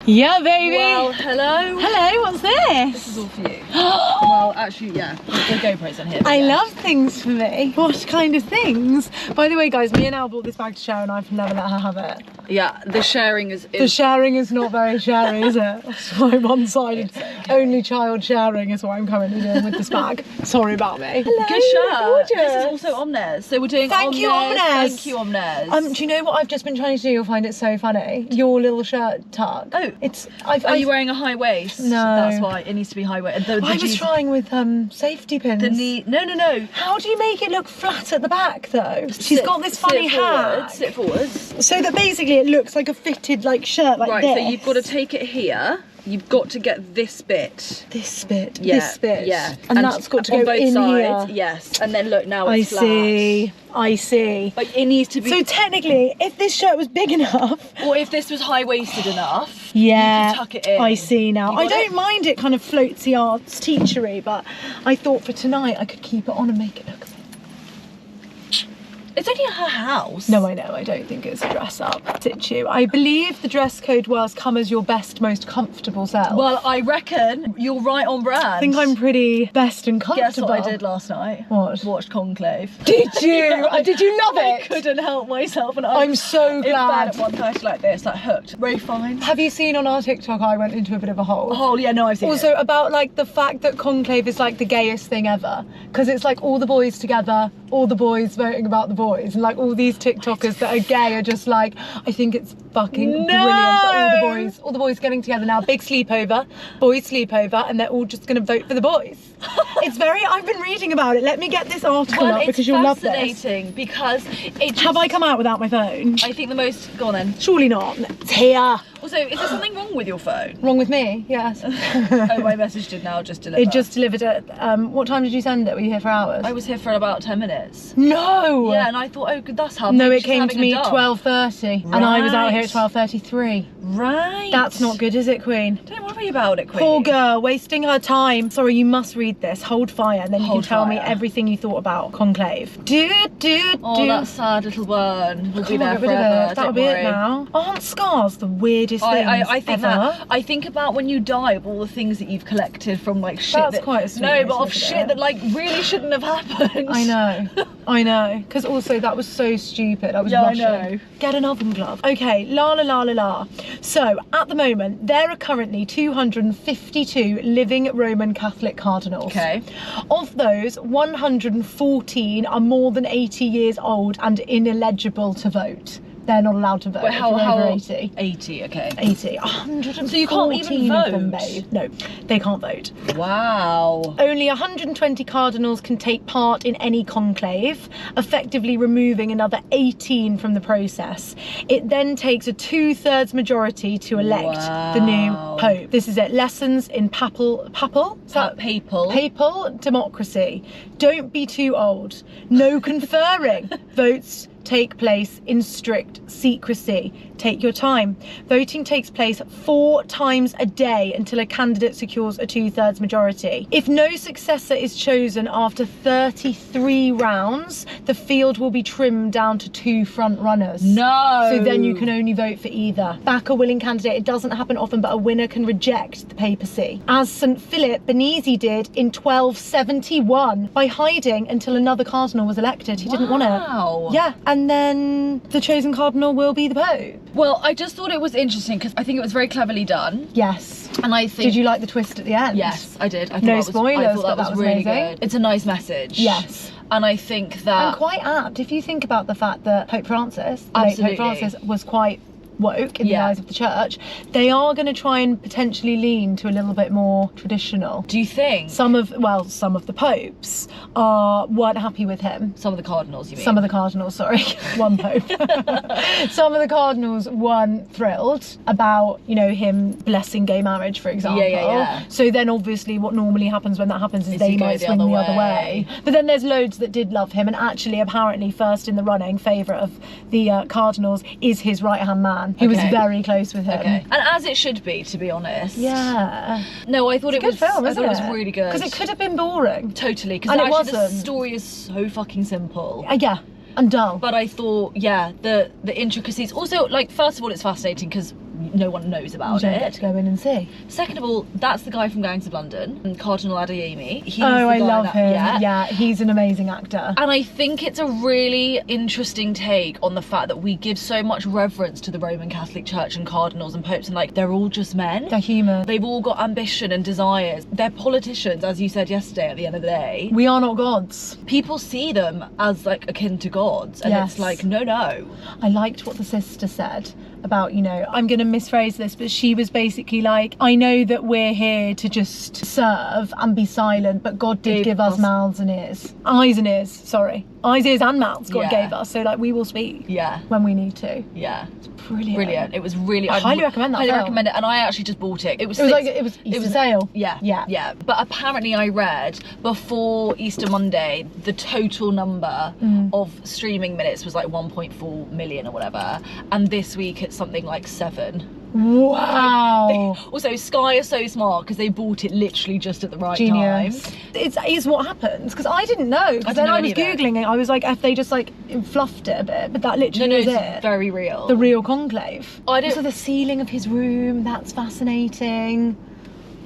Yeah, baby. Well, hello. Hello, what's this? This is all for you. Well, actually, yeah. The GoPro's in here. I yeah. love things for me. What kind of things? By the way, guys, me and Al brought this bag to Charing and I've never let her have it. Yeah, the sharing is... The sharing is not very sharing, is it? So I'm one-sided. Okay. Only child sharing is what I'm currently doing with this bag. Sorry about me. Hello, Good shirt. gorgeous. This is also Omnes. So we're doing Thank you, Omnes. Thank you, Omnes. Do you know what I've just been trying to do? You'll find it so funny. Your little shirt tuck. Oh. It's... Are you wearing a high waist? No. That's why it needs to be high waist. I was trying with safety pins. The knee... No. How do you make it look flat at the back though? She's got this funny hat. Sit forwards. So that basically it looks like a fitted like shirt like right, this. so you've got to take it here. You've got to get this bit. This bit. Yeah, this bit. Yeah. And that's got to on go both in sides. here. Yes. And then look, now it's flat. I see. Like it needs to be. So technically, if this shirt was big enough, or if this was high-waisted enough, yeah, you could tuck it in. I see now. I don't it? mind it kind of floatsy arts teachery, but I thought for tonight I could keep it on and make it look. It's only at her house. No, I know. I don't think it's a dress up situ. I believe the dress code was come as your best, most comfortable self. Well, I reckon you're right on brand. I think I'm pretty best and comfortable. Guess what I did last night? What? Watched Conclave. Did you? Did you love it? I couldn't help myself, and I'm so glad. At 1:30 like this, like hooked. Very fine. Have you seen on our TikTok? I went into a bit of a hole. Oh yeah, no, I've seen Also it. about like the fact that Conclave is like the gayest thing ever, because it's like all the boys together, all the boys voting about the boys, and like all these TikTokers that are gay are just like, I think it's fucking brilliant that all the boys getting together now, big sleepover, boys sleepover, and they're all just gonna vote for the boys. It's very, I've been reading about it. Let me get this article up because you'll love this. It's fascinating because it just, Have I come out without my phone? I think the most, go on then. Surely not. It's here. Also, is there something wrong with your phone? Wrong with me? Yes. Oh, my message did now just deliver. It just delivered it. What time did you send it? Were you here for hours? I was here for about 10 minutes. No! Yeah, and I thought, oh, that's how. No, it came to me 12:30, and I was out here at 12:33. Right. That's not good, is it, Queen? Don't worry about it, Queen. Poor girl, wasting her time. Sorry, you must read this. Hold fire, and then you can tell me everything you thought about Conclave. Oh, that sad little one. We'll be there Get rid of forever. it. That'll be it now. Aren't scars the weirdest things I think ever? that. I think about when you die of all the things that you've collected from like shit. That's quite a sweet No, way but to of look at shit it. that like really shouldn't have happened. I know. I know. Because also that was so stupid. I was Yeah, I rushing. know. Get an oven glove. Okay, la la la la la. So at the moment there are currently 252 living Roman Catholic cardinals. Okay. Of those, 114 are more than 80 years old and ineligible to vote. They're not allowed to vote. But how over 80. 80, okay. 80. 114 So you can't even of them, vote? babe. No, they can't vote. Wow. Only 120 cardinals can take part in any conclave, effectively removing another 18 from the process. It then takes a 2/3 majority to elect the new pope. This is it. Lessons in papal democracy. Don't be too old. No conferring. Votes take place in strict secrecy. Take your time. Voting takes place 4 times a day until a candidate secures a 2/3 majority. If no successor is chosen after 33 rounds, the field will be trimmed down to 2 front runners. No. So then you can only vote for either. Back a willing candidate. It doesn't happen often, but a winner can reject the papacy. As St. Philip Benizi did in 1271 by hiding until another cardinal was elected. He didn't want it. Wow. Yeah, and then the chosen cardinal will be the Pope. Well, I just thought it was interesting because I think it was very cleverly done. Yes. And I think... Did you like the twist at the end? Yes, I did. I thought No that was, spoilers, I thought but that was really amazing. good. It's a nice message. Yes. And I think that... And quite apt if you think about the fact that Pope Francis, late Absolutely. Pope Francis, was quite woke in the eyes of the church. They are going to try and potentially lean to a little bit more traditional. Do you think? Some of the popes weren't happy with him. Some of the cardinals, you mean? Some of the cardinals, sorry. One pope. Some of the cardinals weren't thrilled about, you know, him blessing gay marriage, for example. Yeah. So then obviously what normally happens when that happens is they you go might the swing other the other way. way. But then there's loads that did love him, and actually apparently first in the running, favourite of the cardinals, is his right-hand man. He was very close with him. Okay. And as it should be, to be honest. Yeah. No, I thought it was film, I thought it was really good. Because it could have been boring. Totally. Because And it actually the wasn't. story is so fucking simple. Yeah. And dull. But I thought, yeah, the intricacies. Also, like, first of all, it's fascinating because no one knows You about don't it. get to go in and see. Second of all, that's the guy from Gangs of London, Cardinal Adeyemi. He's Oh, the I guy love that, him. Yeah. Yeah, he's an amazing actor. And I think it's a really interesting take on the fact that we give so much reverence to the Roman Catholic Church and cardinals and popes, and like, they're all just men. They're human. They've all got ambition and desires. They're politicians, as you said yesterday, at the end of the day. We are not gods. People see them as like akin to gods, and Yes. it's like, no. I liked what the sister said about, you know, I'm going to misphrase this, but she was basically like, I know that we're here to just serve and be silent, but God did give us mouths and ears. Eyes and ears, sorry. Eyes, ears and mouths God gave us. So like, we will speak when we need to. Yeah. It's brilliant. Brilliant. It was really... I highly recommend that highly film. recommend it. And I actually just bought it. It was Easter sale. Yeah. But apparently I read before Easter Monday, the total number of streaming minutes was like 1.4 million or whatever. And this week it's something like 7. Wow. Also, Sky are so smart because they bought it literally just at the right Genius. time. It's what happens, because I didn't know. Because then I was Googling it. I was like, if they just like fluffed it a bit, but that literally is it's it. Very real. The real Conclave. I don't... Also the ceiling of his room, that's fascinating.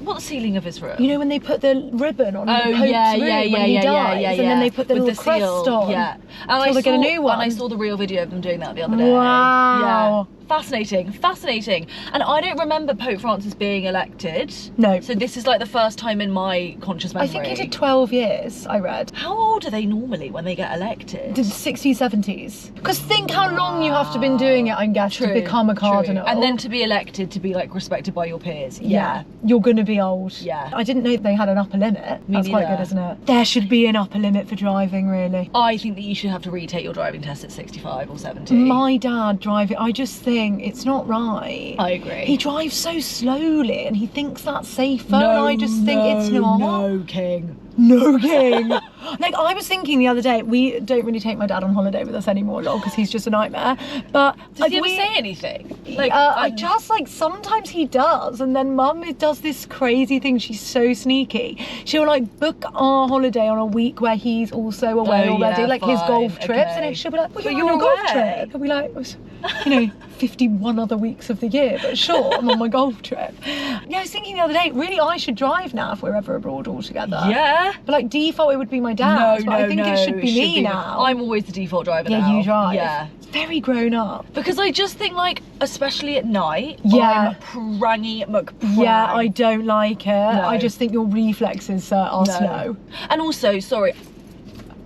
What ceiling of his room? You know when they put the ribbon on the Pope's room when he dies, and then they put the little crest on. Yeah. And they get a new one. And I saw the real video of them doing that the other day. Wow. Yeah. Fascinating. And I don't remember Pope Francis being elected. No. So this is like the first time in my conscious memory. I think he did 12 years, I read. How old are they normally when they get elected? The 60s, 70s. Because think how long you have to been doing it, I guess, to become a cardinal. And then to be elected, to be like respected by your peers. Yeah. You're going to be old. Yeah. I didn't know they had an upper limit. That's quite good, isn't it? There should be an upper limit for driving, really. I think that you should have to retake your driving test at 65 or 70. My dad driving, I just think it's not right. I agree. He drives so slowly and he thinks that's safer, and I just think it's not. No, King. Like, I was thinking the other day, we don't really take my dad on holiday with us anymore, because he's just a nightmare. But does he ever say anything? Like, I just like, sometimes he does, and then Mum does this crazy thing. She's so sneaky. She'll like book our holiday on a week where he's also away already, like his golf trips, and then she'll be like, well, you're on a golf trip. I'll be like, you know, 51 other weeks of the year, but sure, I'm on my golf trip. Yeah, I was thinking the other day, really, I should drive now if we're ever abroad all together. Yeah. But like, default it would be my dad. But I think it should be me now. I'm always the default driver now. Yeah, you drive. Yeah. It's very grown up. Because I just think, like, especially at night, yeah, I'm prangy McPrang. Yeah, I don't like it. No. I just think your reflexes are slow. And also, sorry.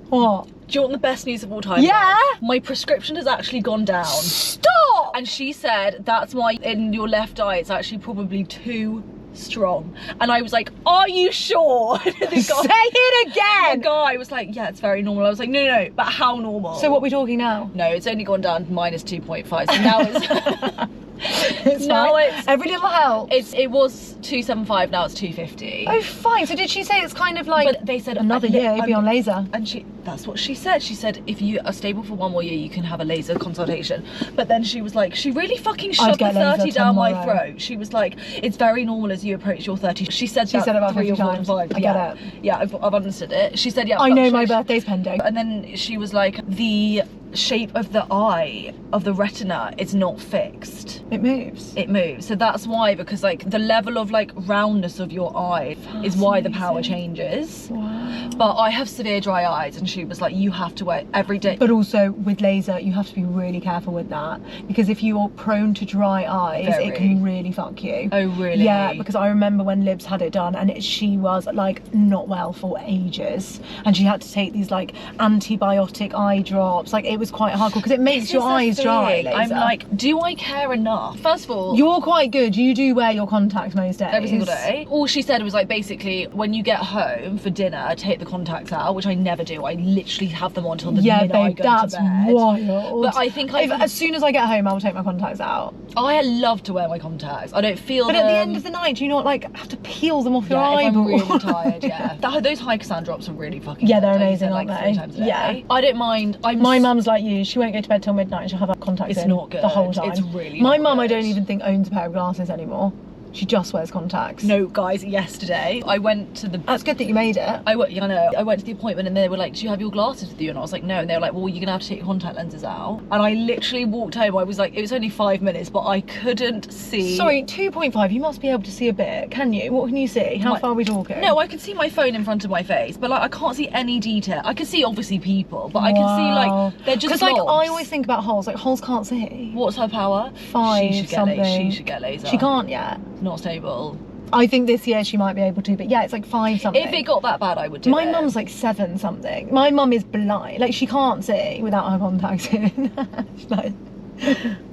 What? Do you want the best news of all time? Yeah. My prescription has actually gone down. Stop! And she said that's why in your left eye it's actually probably too strong. And I was like, are you sure? Say it again! The guy was like, yeah, it's very normal. I was like, no, but how normal? So what are we talking now? No, it's only gone down to minus 2.5. So now it's... It's now it's every little helps. It was 275, now it's 250. Oh, fine. So did she say it's kind of like, but they said another year you'll be on laser? And that's what she said. She said if you are stable for 1 more year, you can have a laser consultation. But then she was like, she really fucking shoved the 30 down my throat. She was like, it's very normal as you approach your 30. She said that about 3 or 4 times. times. I get it. Yeah, I've understood it. She said, yeah. I know my birthday's pending. And then she was like, the shape of the eye of the retina is not fixed. It moves. It moves. So that's why, because like the level of like roundness of your eye is why the power changes. Wow. But I have severe dry eyes, and she was like, you have to wear every day. But also with laser, you have to be really careful with that, because if you're prone to dry eyes, it can really fuck you. Oh really? Yeah, because I remember when Libs had it done, and she was like not well for ages, and she had to take these like antibiotic eye drops. Like, it was quite hardcore because it makes your eyes dry. Laser. I'm like, do I care enough? First of all, you're quite good. You do wear your contacts most days. Every single day. All she said was like, basically, when you get home for dinner, take the contacts out, which I never do. I literally have them on until the minute I go that's to bed. Wild. But I think as soon as I get home, I will take my contacts out. I love to wear my contacts. I don't feel But at the end of the night, do you not like have to peel them off your eyeball? If I'm really tired, yeah. Those Hycosan drops are really fucking good. They're amazing, like aren't they? 3 times a day. Yeah. I don't mind. My mum's like you. She won't go to bed till midnight and she'll have her contacts in not good. the whole time. It's really My not mum, good. I don't even think owns a pair of glasses anymore. She just wears contacts. No, guys, yesterday I went to the... That's good that you made it. I went to the appointment and they were like, do you have your glasses with you? And I was like, no. And they were like, well, you're gonna have to take your contact lenses out. And I literally walked home. I was like, it was only 5 minutes, but I couldn't see. Sorry, 2.5, you must be able to see a bit, can you? What can you see? How far are we talking? No, I can see my phone in front of my face, but like I can't see any detail. I can see obviously people, but I can see like, they're just because like I always think about holes, like holes can't see. What's her power? 5 she should something. She should get laser. She can't yet. Not stable. I think this year she might be able to, but yeah, it's like 5 something. If it got that bad, I would do it. My mum's like 7 something. My mum is blind. Like she can't see without her contacts in. Like,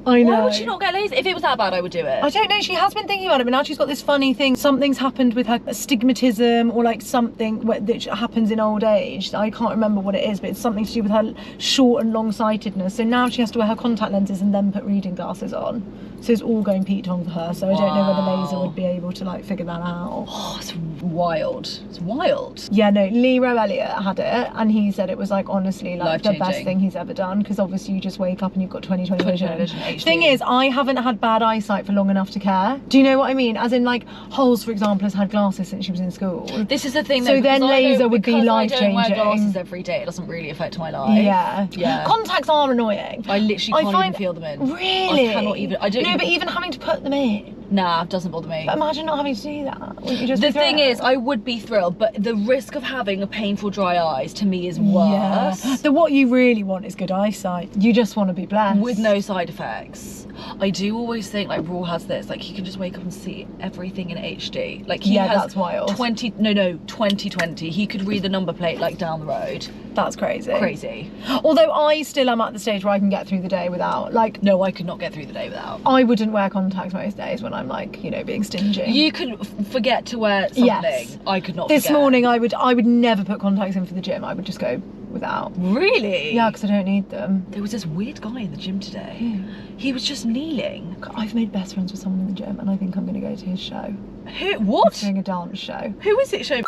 I know. Why would she not get laser? If it was that bad, I would do it. I don't know. She has been thinking about it, but now she's got this funny thing. Something's happened with her astigmatism or like something that happens in old age. I can't remember what it is, but it's something to do with her short and long-sightedness. So now she has to wear her contact lenses and then put reading glasses on. So it's all going Pete Tong for her. So I don't know whether laser would be able to like figure that out. Oh, it's wild. It's wild. Yeah, no, Lero Elliott had it and he said it was like honestly like the Life-changing. best thing he's ever done, because obviously you just wake up and you've got 20/20 vision. HD. Thing is, I haven't had bad eyesight for long enough to care. Do you know what I mean? As in like Holes, for example, has had glasses since she was in school. This is the thing though, So then laser would be life-changing. I don't wear glasses every day, it doesn't really affect my life. Yeah. Contacts are annoying. I literally can't even feel them in. Really? I cannot even. I don't. No, but even having to put them in. Nah, doesn't bother me. But imagine not having to do that. Wouldn't you just The be thing thrilled? is, I would be thrilled, but the risk of having a painful dry eyes to me is worse. Yeah. What you really want is good eyesight. You just want to be blessed. With no side effects. I do always think like Raw has this, like he can just wake up and see everything in HD. Like he has that's wild. 2020. He could read the number plate like down the road. That's crazy. Crazy. Although I still am at the stage where I can get through the day without, like... No, I could not get through the day without. I wouldn't wear contacts most days when I'm like, you know, being stingy. You could forget to wear something. Yes. I could not This forget. morning I would never put contacts in for the gym. I would just go without. Really? Yeah, because I don't need them. There was this weird guy in the gym today. Yeah. He was just kneeling. I've made best friends with someone in the gym and I think I'm going to go to his show. Who? What? He's doing a dance show. Who is it? Show.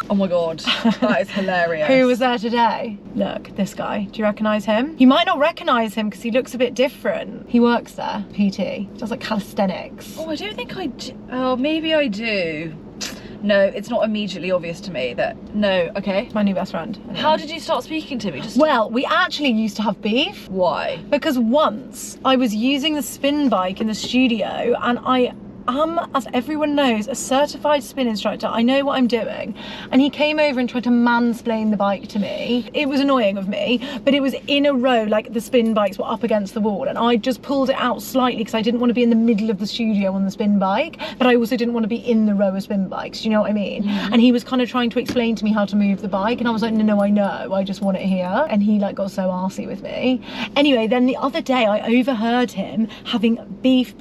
Oh my god, that is hilarious. Who was there today? Look, this guy. Do you recognise him? You might not recognise him because he looks a bit different. He works there, PT. Does like calisthenics. Oh, I don't think I do. Oh, maybe I do. No, it's not immediately obvious to me that. No, okay. My new best friend. Anyway. How did you start speaking to me? Just Well, we actually used to have beef. why? Because once I was using the spin bike in the studio and I am, as everyone knows, a certified spin instructor. I know what I'm doing. And he came over and tried to mansplain the bike to me. It was annoying of me, but it was in a row, like the spin bikes were up against the wall and I just pulled it out slightly because I didn't want to be in the middle of the studio on the spin bike, but I also didn't want to be in the row of spin bikes. Do you know what I mean? And he was kind of trying to explain to me how to move the bike and I was like, no, I know, I just want it here. And he like got so arsey with me. Anyway, then the other day I overheard him having beef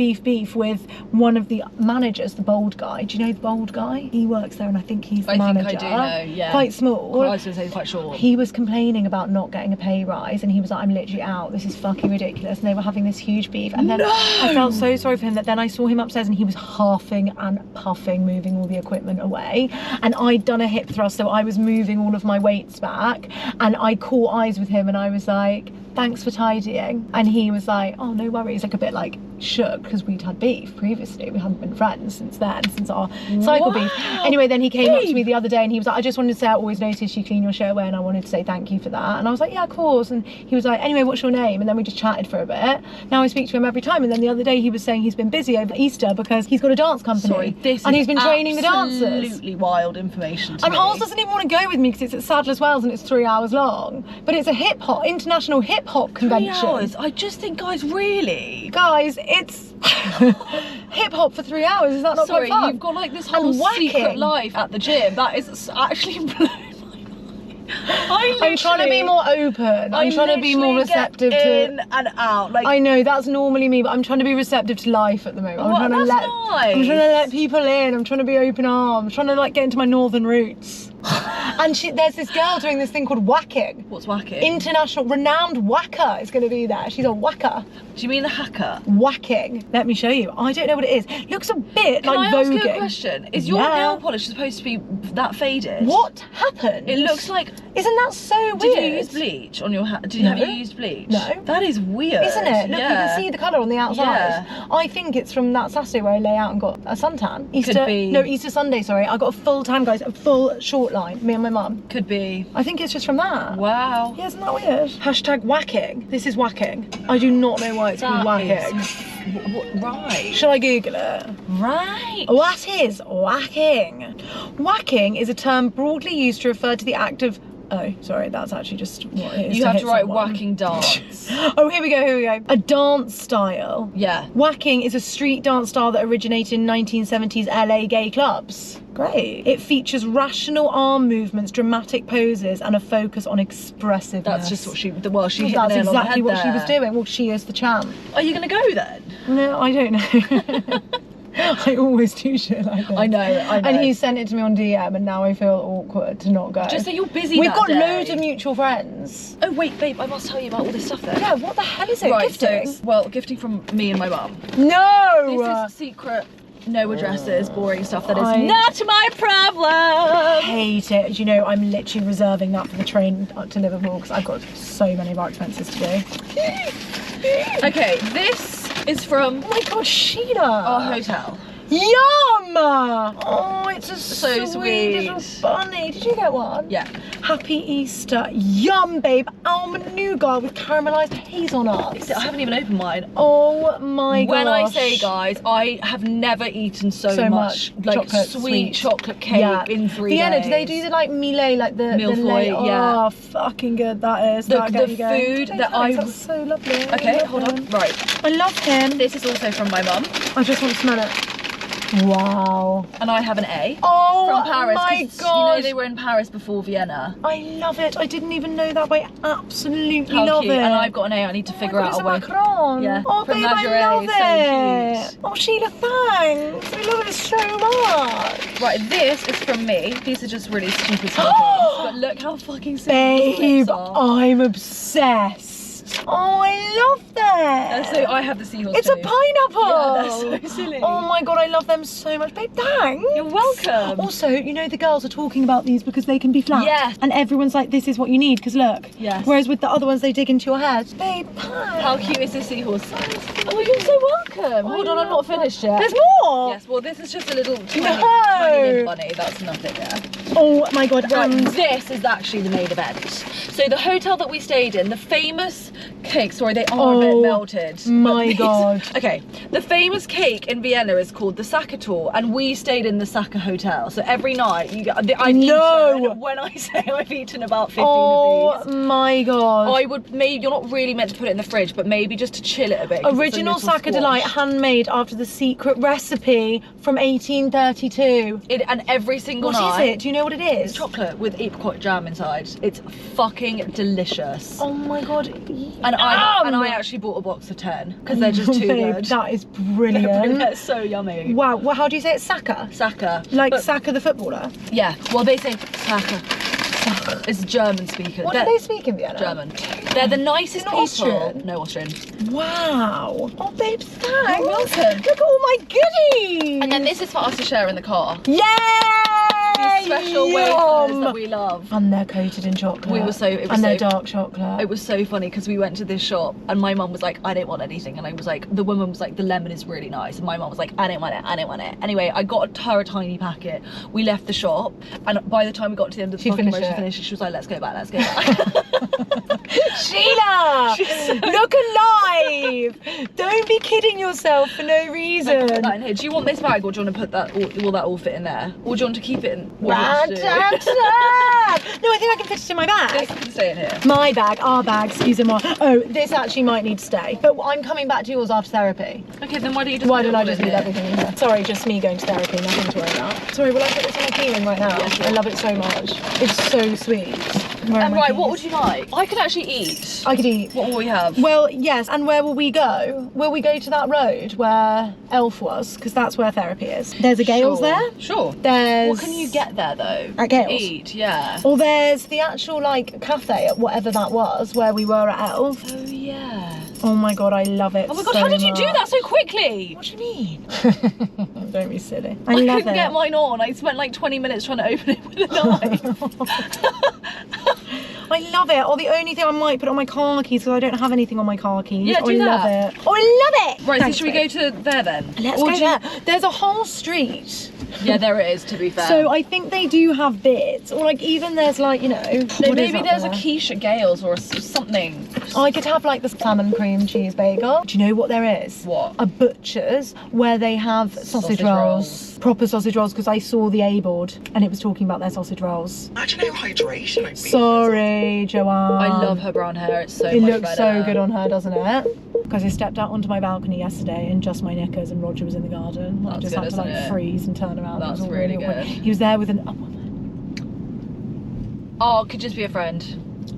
with one of the managers, the bald guy. Do you know the bald guy? He works there and I think he's the manager. I think I do know, yeah. Quite small. I was going to say quite short. He was complaining about not getting a pay rise and he was like, I'm literally out, this is fucking ridiculous. And they were having this huge beef and then I felt so sorry for him that then I saw him upstairs and he was huffing and puffing, moving all the equipment away. And I'd done a hip thrust, so I was moving all of my weights back and I caught eyes with him and I was like, thanks for tidying. And he was like, oh, no worries, like a bit like shook because we'd had beef previously. We hadn't been friends since then, since our cycle beef. Anyway, then he came up to me the other day and he was like, I just wanted to say I always noticed you clean your shirt away and I wanted to say thank you for that. And I was like, yeah, of course. And he was like, anyway, what's your name? And then we just chatted for a bit. Now I speak to him every time. And then the other day he was saying he's been busy over Easter because he's got a dance company. Sorry, this and is he's been training the dancers. Absolutely wild information to And me. Holes doesn't even want to go with me because it's at Sadler's Wells and it's 3 hours long. But it's a hip hop, international hip hop convention. 3 hours? I just think, guys, really? Guys, it's hip hop for 3 hours. Is that not Sorry, quite fun? you've got like this whole And whacking. secret life at the gym. That is actually blown my mind. I'm trying to be more open. I'm trying to be more receptive to in and out. Like I know that's normally me, but I'm trying to be receptive to life at the moment. Well, I'm trying to that's let nice. I'm trying to let people in. I'm trying to be open arms. I'm trying to like get into my northern roots. And there's this girl doing this thing called whacking. What's whacking? International renowned whacker is going to be there. She's a whacker. Do you mean the hacker? Whacking. Let me show you. I don't know what it is. Looks a bit Can like I ask voguing. you a question? Is your nail polish supposed to be that faded? What happened? It looks like... Isn't that so weird? Did you use bleach on your hat? Have you used bleach? No. That is weird. Isn't it? Look, you can see the colour on the outside. Yeah. I think it's from that Saturday where I lay out and got a suntan. Could be. No, Easter Sunday, sorry. I got a full tan, guys. A full short line. Me and my mum. Could be. I think it's just from that. Wow. Yeah, isn't that weird? Hashtag whacking. This is whacking. I do not know why it's called whacking. Right. Shall I Google it? Right. What is whacking? Whacking is a term broadly used to refer to the act of... Oh, sorry, that's actually just what it is. You have hit to write someone. whacking dance. Oh, here we go. A dance style. Yeah. Whacking is a street dance style that originated in 1970s LA gay clubs. Great. It features rational arm movements, dramatic poses, and a focus on expressiveness. That's just what she hit the nail That's on the head exactly what she there. was doing. Well, she is the champ. Are you going to go then? No, I don't know. I always do shit like this. I know. And he sent it to me on DM, and now I feel awkward to not go. Just say you're busy. We've that got day. loads of mutual friends. Oh wait, babe, I must tell you about all this stuff then. Yeah, what the hell is it? Right, Gifting? so well, gifting from me and my mum. No! This is secret, no addresses, boring stuff that is I not my problem. Hate it. You know, I'm literally reserving that for the train up to Liverpool because I've got so many of our expenses to do. Okay, this is from Oh my god, Sheila! our hotel. Yum! Oh, it's a So sweet little sweet. bunny. Did you get one? Yeah. Happy Easter. Yum, babe. Almond nougat with caramelised hazelnuts. I haven't even opened mine. Oh my gosh. When I say, guys, I have never eaten so much like chocolate, sweet chocolate cake in 3 days. Vienna, do they do the like Millet, like the Milfoy, the yeah. Oh, fucking good that is. The That'll get you going. food Thanks, that Alex, I- that's so lovely. Okay, I love hold on. him. Right. I love him. This is also from my mum, I just want to smell it. Wow. and I have an A. Oh From Paris, my 'cause, god. you know they were in Paris before Vienna. I love it. I didn't even know that, but I absolutely How love cute. it. And I've got an A. I need to figure out a way. Macaron. Yeah, Oh, from babe, I Lingerie, love so it. cute. Oh, Sheila, thanks. I love it so much. Right, this is from me. These are just really stupid small things, but look how fucking silly these Babe, clips are. I'm obsessed. Oh, I love that. So I have the seahorse It's too. a pineapple. Yeah, they're so silly. Oh my god, I love them so much. Babe, thanks. You're welcome. Also, you know the girls are talking about these because they can be flat. Yes. And everyone's like, this is what you need, because look. Yes. Whereas with the other ones, they dig into your head. Babe, thanks. How cute is this seahorse? Oh, you're so welcome. Hold on, I'm not finished yet. There's more. Yes, well, this is just a little tiny, No. tiny little bunny. That's nothing there. Oh my god. Right, And this is actually the main event. So the hotel that we stayed in, the famous cake, sorry, they are a Oh bit melted. my but these- God. Okay, the famous cake in Vienna is called the Saka Tour, and we stayed in the Saka Hotel. So every night, I've No. eaten, when I say I've eaten about 15 oh of these. my god. I would maybe, you're not really meant to put it in the fridge, but maybe just to chill it a bit. 'cause it's a Original little Saka Delight, squashed. handmade after the secret recipe from 1832. And every single What night. is it? Do you know what it is? It's chocolate with apricot jam inside. It's fucking delicious. Oh my god. And I actually bought a box of 10 because they're just too Babe, good. that is brilliant. They're so yummy. Wow, well, how do you say it? Saka? Saka. Like But- Saka the footballer? Yeah. Well, they say Saka. It's German speakers. What do they speak in Vienna? German. They're the nicest Not people. Austrian? No Austrian. Wow. Oh, babe, thanks. You're welcome. Look at all my goodies. And then this is for us to share in the car. Yay! These special wafers that we love. And they're coated in chocolate. It was and they're dark chocolate. It was so funny because we went to this shop and my mum was like, I don't want anything. And I was like, the woman was like, the lemon is really nice. And my mum was like, I don't want it, I don't want it. Anyway, I got her a tiny packet. We left the shop and by the time we got to the end of the fucking road, she finished it. She was like, let's go back, let's go back. Sheila! Look alive! Don't be kidding yourself for no reason. Put that in here. Do you want this bag or do you want to put that, will that all fit in there? Or do you want to keep it in? What do you want to do? No, I think I can fit it in my bag. This can stay in here. My bag, our bag, excusez-moi. Oh, this actually might need to stay. But I'm coming back to yours after therapy. Okay, then why don't you just Why put it don't I all just in leave here? everything in here? Sorry, just me going to therapy, nothing to worry about. Sorry, will I put this on my keyring right now? Yeah, sure. I love it so much. It's so sweet. Where are my Right, what keys? would you like? I could actually eat. I could eat. What will we have? Well, yes, and where will we go? Will we go to that road where Elf was? Because that's where therapy is. There's a Gales Sure. there. Sure. There's... What can you get there though? At Gales? To eat, yeah. Or there's the actual, like, cafe at whatever that was, where we were at Elf. Oh yeah. Oh my god, I love it. Oh my god, so how did you do much. that so quickly? What do you mean? Don't be silly. I love couldn't it. get mine on. I spent like 20 minutes trying to open it with a knife. I love it. Or the only thing I might put on my car keys, because I don't have anything on my car keys. Yeah, do I love that. it. Oh, I love it. Right, Thanks, so should we babe. go to there then? Let's Or go do you- there. There's a whole street. Yeah, there it is, to be fair. So I think they do have bits, or like even there's like, you know, no, what is maybe up there's there? a quiche at Gales or something. I could have like the salmon cream cheese bagel. Do you know what there is? What? A butcher's where they have sausage rolls. Proper sausage rolls, because I saw the A board and it was talking about their sausage rolls. Imagine how hydration I'd be. Sorry, Joanne. I love her brown hair. It's so It much looks better. so good on her, doesn't it? Because I stepped out onto my balcony yesterday in just my knickers and Roger was in the garden. I That's just good, had to like isn't it? freeze and turn around. It was That's all really awkward. good. He was there with a woman. Oh, it could just be a friend.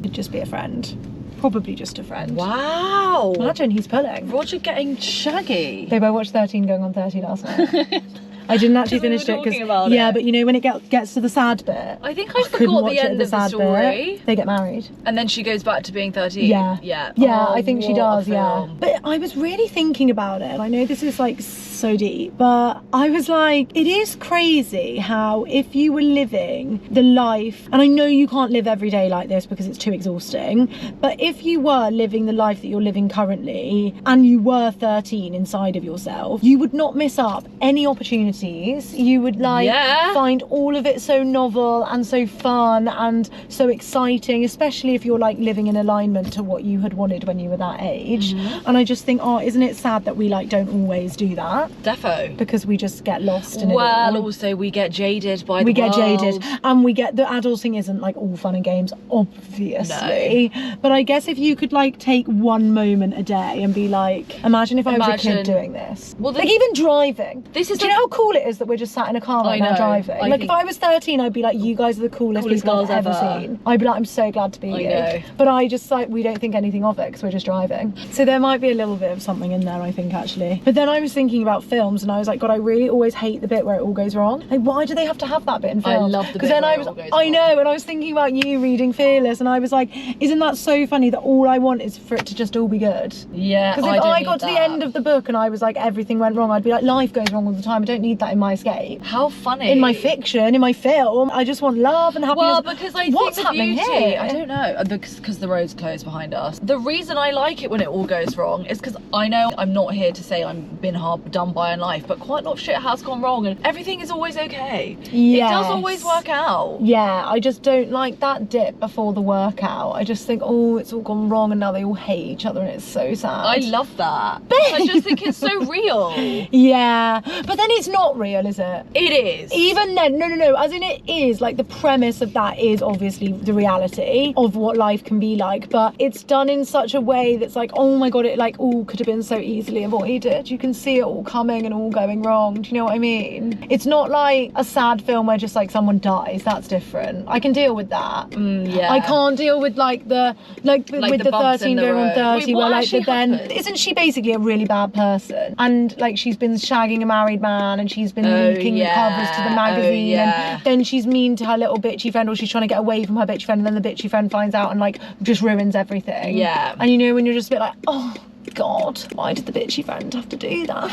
It'd just be a friend. Probably just a friend. Wow. Imagine he's pulling. Roger getting shaggy. Babe, I watched 13 going on 30 last night. I didn't actually We were finish it talking because about yeah, it. but you know when it gets to the sad bit. I think I couldn't forgot watch the it at end of the sad story. bit. They get married. And then she goes back to being 13. Yeah. Yeah. Yeah, Oh, I think she what a does, yeah. film. But I was really thinking about it, and I know this is like so deep, but I was like, it is crazy how if you were living the life, and I know you can't live every day like this because it's too exhausting, but if you were living the life that you're living currently, and you were 13 inside of yourself, you would not miss up any opportunities. You would like Yeah. find all of it so novel and so fun and so exciting, especially if you're like living in alignment to what you had wanted when you were that age. And I just think, oh, isn't it sad that we like don't always do that Defo. because we just get lost in it Well, all. also we get jaded by the We get world. jaded, and we get the adulting isn't like all fun and games, obviously. But I guess if you could like take one moment a day and be like, imagine if I was a kid Imagine- doing this. Well, Like even driving. This is Do you know how cool it is that we're just sat in a car right I now know. driving? I Like think- if I was 13, I'd be like, you guys are the coolest Coolest people I've girls ever ever. seen. I'd be like, I'm so glad to be I you. know. But I just like, we don't think anything of it because we're just driving. So there might be a little bit of something in there, I think, actually. But then I was thinking about films and I was like, God, I really always hate the bit where it all goes wrong. Like, why do they have to have that bit in I films? love the Because bit then where I it was, all goes I wrong. know, and I was thinking about you reading Fearless and I was like, isn't that so funny that all I want is for it to just all be good? Yeah. Because if don't I need got to the that. end of the book and I was like, everything went wrong, I'd be like, life goes wrong all the time. I don't need that in my escape. How funny. In my fiction, in my film, I just want love and happiness. Well, because I What's think the happening beauty, here? I don't know, because the road's closed behind us. The reason I like it when it all goes wrong is because I know I'm not here to say I'm been hard done by in life, but quite a lot of shit has gone wrong and everything is always okay. It does Yes. always work out. Yeah, I just don't like that dip before the workout. I just think, oh, it's all gone wrong and now they all hate each other and it's so sad. I love that. I just think it's so real. Yeah, but then it's not real, is it? It is. Even then, no, as in it is, like the premise of that is obviously the reality of what life can be like, but it's done in such a way that's like, oh my God, it like all could have been so easily avoided. You can see it all coming and all going wrong. Do you know what I mean? It's not like a sad film where just like someone dies. That's different. I can deal with that. Yeah. I can't deal with like the with the the bumps in 13 the going on road. 30 Wait, where what like actually but then happened? isn't she basically a really bad person and like she's been shagging a married man and she's been leaking the covers to the magazine yeah. and then she's mean to her little bitchy friend or she's trying to get away from her bitchy friend and then the bitchy friend finds out and like just ruins everything. Yeah. And you know when you're just a bit like, oh God, why did the bitchy friend have to do that?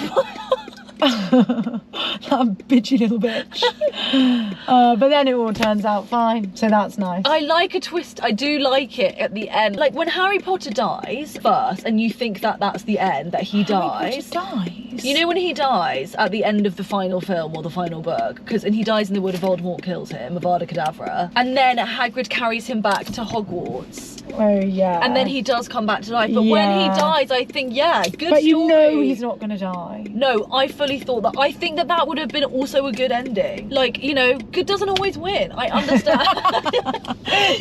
That bitchy little bitch. But then it all turns out fine, so that's nice. I like a twist. I do like it at the end. Like when Harry Potter dies first and you think that that's the end, that he dies. dies. You know when he dies at the end of the final film or the final book, and he dies in the wood of Voldemort kills him, Avada Kedavra, and then Hagrid carries him back to Hogwarts, Oh yeah. and then he does come back to life. But when he Yeah. dies, I think good But you story. know he's not gonna die. No, I fully thought that. I think that would have been also a good ending. Like, you know, good doesn't always win. I understand.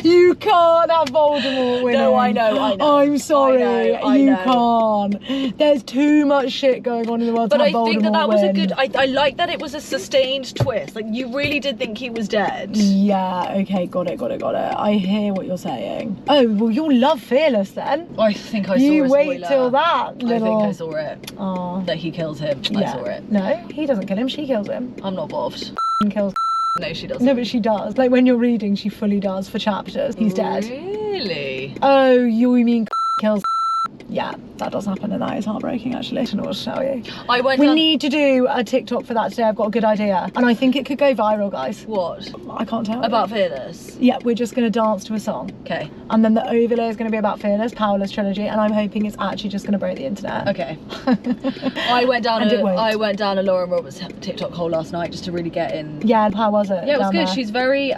You can't have Voldemort winning. No, I know. I'm sorry, I know. you can't. There's too much shit going on in the world But to I have think Voldemort that was a win. good. I like that it was a sustained twist. Like you really did think he was dead. Yeah, okay, got it. I hear what you're saying. Oh, well, you'll love Fearless then. I think I saw You a wait spoiler. till that little... I think I saw it. Oh. That he kills him. I Yeah. saw it. No, he doesn't kill him, she kills him. I'm not bothered. Kills. No, she doesn't. No, but she does. Like when you're reading, she fully does for chapters. He's dead. Really? Oh, you mean kills? Yeah, that does happen and that is heartbreaking actually. I don't know what to tell you. We need to do a TikTok for that today. I've got a good idea. And I think it could go viral, guys. What? I can't tell. About Fearless? Yeah, we're just going to dance to a song. Okay. And then the overlay is going to be about Fearless, Powerless trilogy, and I'm hoping it's actually just going to break the internet. Okay. I went down And a Lauren Roberts TikTok hole last night just to really get in. Yeah, how was it? Yeah, it was down good. there? She's very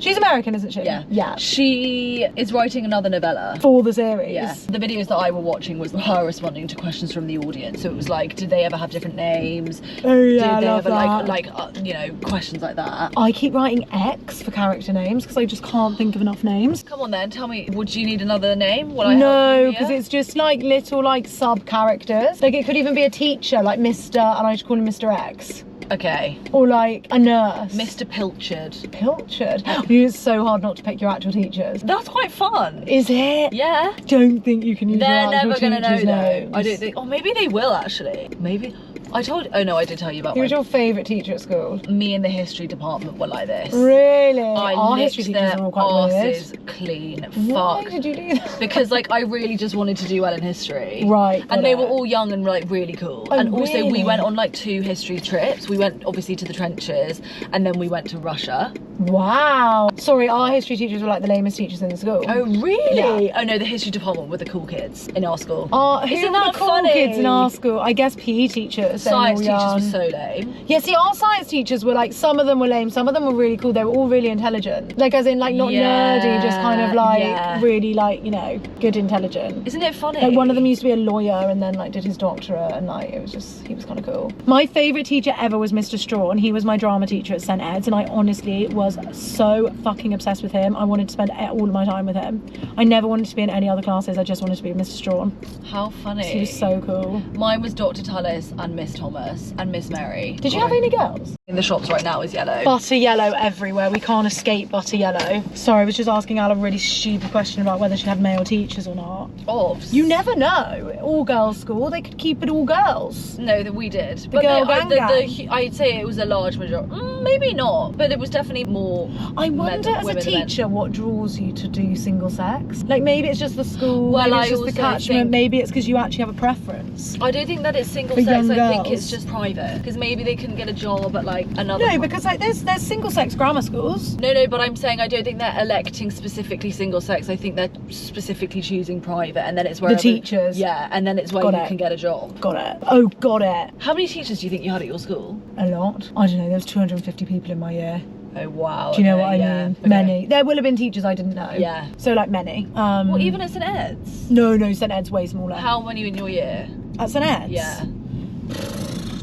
She's American, isn't she? Yeah. Yeah. She is writing another novella. For the series. Yeah. The videos that I were watching was her responding to questions from the audience. So it was like, did they ever have different names? Oh yeah, Did they I ever love that. you know, questions like that? I keep writing X for character names because I just can't think of enough names. Come on then, tell me, would you need another name? Will I No, help you because here? it's just like little like sub characters. Like it could even be a teacher, like Mr. and I just call him Mr. X. Okay. Or like a nurse. Mr. Pilchard. Pilchard. It's so hard not to pick your actual teachers. That's quite fun. Is it? Yeah. Don't think you can use They're your actual never gonna know teachers' though. names. I don't think. Oh, maybe they will actually. Maybe. Oh no, I did tell you about Who was my. your favourite teacher at school? Me in the history department were like this. Really? I Our licked history teachers their are all quite asses weird. clean. Why Fuck. did you do that? Because like I really just wanted to do well in history. Right, got And they it. were all young and like really cool. Oh, And also really? we went on like 2 history trips. We went obviously to the trenches and then we went to Russia. Wow. Sorry, our history teachers were like the lamest teachers in the school. Oh really? Yeah. Oh no, the history department were the cool kids in our school. Who Isn't were that the cool funny? kids in our school? I guess PE teachers. they were all Science teachers young. were so lame. Yeah, see, our science teachers were like, some of them were lame, some of them were really cool. They were all really intelligent. Like, as in, like, not Yeah, nerdy, just kind of like yeah. really, like, you know, good intelligent. Isn't it funny? Like, one of them used to be a lawyer and then, like, did his doctorate, and, like, it was just, he was kind of cool. My favourite teacher ever was Mr. Straw, and he was my drama teacher at St. Ed's, and I honestly was so fucking obsessed with him. I wanted to spend all of my time with him. I never wanted to be in any other classes, I just wanted to be with Mr. Straw. How funny. He was so cool. Mine was Dr. Tullis and Miss Thomas and Miss Mary. Did you have any girls? In the shops right now is yellow. Butter yellow everywhere. We can't escape butter yellow. Sorry, I was just asking Al a really stupid question about whether she had male teachers or not. Ovs. You never know. All girls school, they could keep it all girls. No, that we did. The girl gang. I'd say it was a large majority. Maybe not, but it was definitely more. I wonder as a women than men. teacher what draws you to do single sex. Like maybe it's just the school, Well, maybe I it's just the also catchment, think- maybe it's because you actually have a preference. I don't think that it's single For sex. young I think girls. it's just private because maybe they couldn't get a job at like another. No, because like there's single sex grammar schools. No, but I'm saying I don't think they're electing specifically single sex. I think they're specifically choosing private, and then it's where The teachers. Yeah, and then it's where Got you it. can get a job. Got it. Oh, got it. How many teachers do you think you had at your school? A lot. I don't know, there was 250 people in my year. Oh wow. Do you know okay, what I yeah, mean? okay. Many. There will have been teachers I didn't know. Yeah. So like many. Well, even at St. Ed's. No, St. Ed's way smaller. How many in your year? At St. Ed's? Yeah.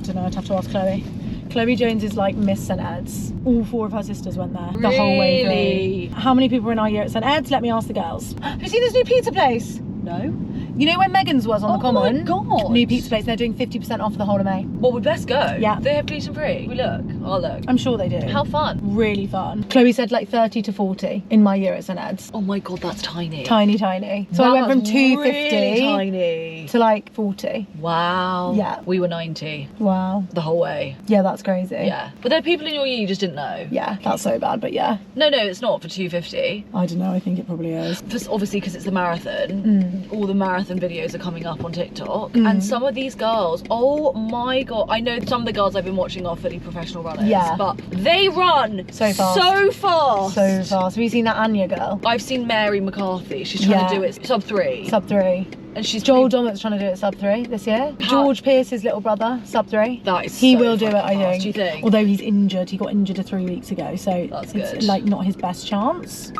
Don't know, I'd have to ask Chloe. Chloe Jones is like Miss St. Ed's. All 4 of her sisters went there the whole way Really? through. How many people were in our year at St. Ed's? Let me ask the girls. Have you seen this new pizza place? No. You know where Megan's was on the Oh my Common? God. New pizza place. They're doing 50% off for the whole of May. Well, we'd best go. Yeah. They have gluten free. We look. I'll look. I'm sure they do. How fun. Really fun. Chloe said like 30 to 40 in my year at St. Ed's. Oh my God, that's tiny. Tiny, tiny. So I went from 250 really tiny. to like 40. Wow. Yeah. We were 90 Wow. the whole way. Yeah, that's crazy. Yeah. But there are people in your year you just didn't know. Yeah, that's so bad, but yeah. No, it's not for 250. I don't know, I think it probably is. Just obviously because it's a marathon. All the marathon videos are coming up on TikTok. And some of these girls, oh my God. I know some of the girls I've been watching are fully professional runners. Yeah. But they run So fast. So fast. So fast. Have you seen that Anya girl? I've seen Mary McCarthy. She's trying to Yeah. do it sub 3. Sub 3. And she's Joel pretty- Dommett's trying to do it sub 3 this year. How- George Pierce's little brother, sub 3. That is He so will do it, fucking I fast, think. do you think? Although he's injured. He got injured 3 weeks ago, so That's it's good. like not his best chance.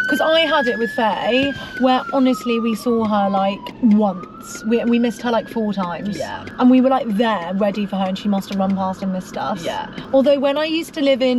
Because I had it with Faye, where honestly we saw her like, once. We missed her like 4 times. Yeah. And we were like there ready for her, and she must have run past and missed us. Yeah. Although when I used to live in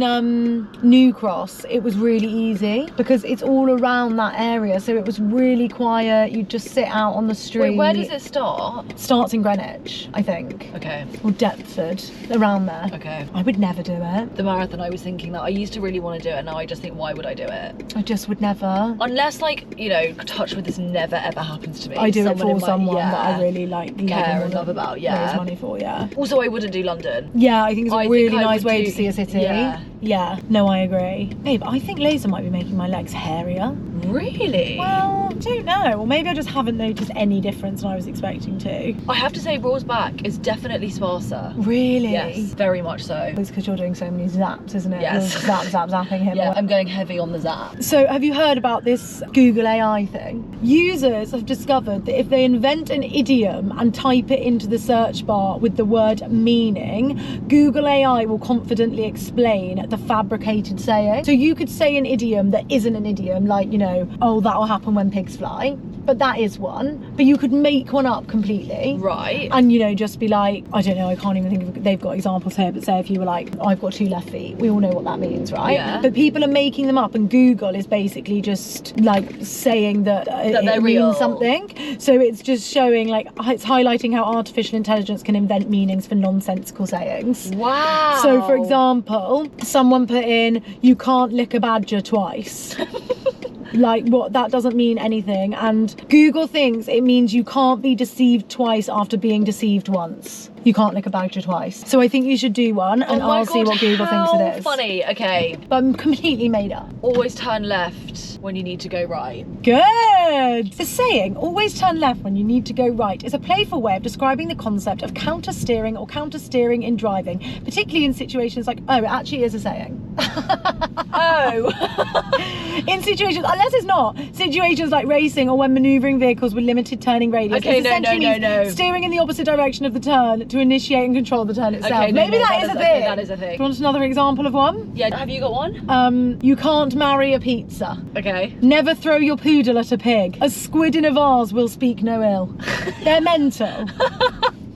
New Cross, it was really easy because it's all around that area, so it was really quiet. You'd just sit out on the street. Wait, where does it start? Starts in Greenwich, I think. Okay. Or Deptford, around there. Okay. I would never do it. The marathon, I was thinking that I used to really want to do it, and now I just think, why would I do it? I just would never. Unless, like, you know, touch with this never ever happens to me. I do it for in my- someone yeah, that I really like, care and love about, yeah. raise money for, yeah. Also, I wouldn't do London. Yeah, I think it's a I really think I nice would way do- to see a city. yeah. Yeah, no, I agree. Babe, I think laser might be making my legs hairier. Really? Well, I don't know. Or maybe I just haven't noticed any difference than I was expecting to. I have to say, Raw's back is definitely sparser. Really? Yes, very much so. It's because you're doing so many zaps, isn't it? Yes. You're zapping him. Yeah, away. I'm going heavy on the zap. So have you heard about this Google AI thing? Users have discovered that if they invent an idiom and type it into the search bar with the word meaning, Google AI will confidently explain the fabricated saying. So you could say an idiom that isn't an idiom, like, you know, oh, that'll happen when pigs fly, but that is one. But you could make one up completely. Right. And, you know, just be like, I don't know, I can't even think of, they've got examples here, but say if you were like, I've got 2 left feet, we all know what that means, right? Yeah. But people are making them up, and Google is basically just like saying that, That they're it real. means something. So it's just showing, like, it's highlighting how artificial intelligence can invent meanings for nonsensical sayings. Wow. So, for example, someone put in, you can't lick a badger twice. Like, what? That doesn't mean anything. And Google thinks it means you can't be deceived twice after being deceived once. You can't lick a badger twice. So I think you should do one, and Oh my I'll see God, what Google thinks it how is. funny. Okay. But I'm completely made up. Always turn left when you need to go right. Good! The saying, always turn left when you need to go right, is a playful way of describing the concept of counter-steering or counter-steering in driving, particularly in situations like, oh, it actually is a saying. Oh. In situations, unless it's not, situations like racing or when manoeuvring vehicles with limited turning radius. Okay, It no, essentially means no. steering in the opposite direction of the turn to initiate and control the turn itself. Okay, no, Maybe no, that is a okay, thing. that is a thing. Do you want another example of one? Yeah, have you got one? You can't marry a pizza. Okay. Never throw your poodle at a pig. A squid in a vase will speak no ill. They're mental.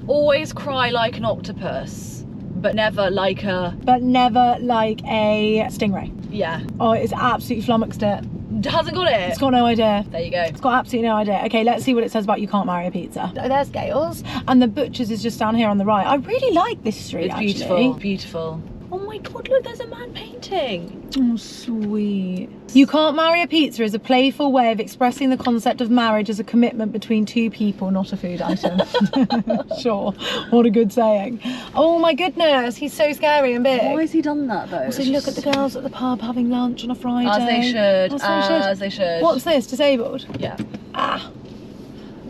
Always cry like an octopus, but never like a... But never like a stingray. Yeah. Oh, it's absolutely flummoxed it. Hasn't got it? It's got no idea. There you go. It's got absolutely no idea. Okay, let's see what it says about you can't marry a pizza. There's Gales, and the butcher's is just down here on the right. I really like this street, It's actually. beautiful. Beautiful. Oh my God, look, there's a man painting. Oh, sweet. You can't marry a pizza is a playful way of expressing the concept of marriage as a commitment between 2 people, not a food item. Sure. What a good saying. Oh my goodness, he's so scary and big. Why has he done that though? Also, look at the girls at the pub having lunch on a Friday. As they should. As As they should. What's this? Disabled? Yeah. Ah.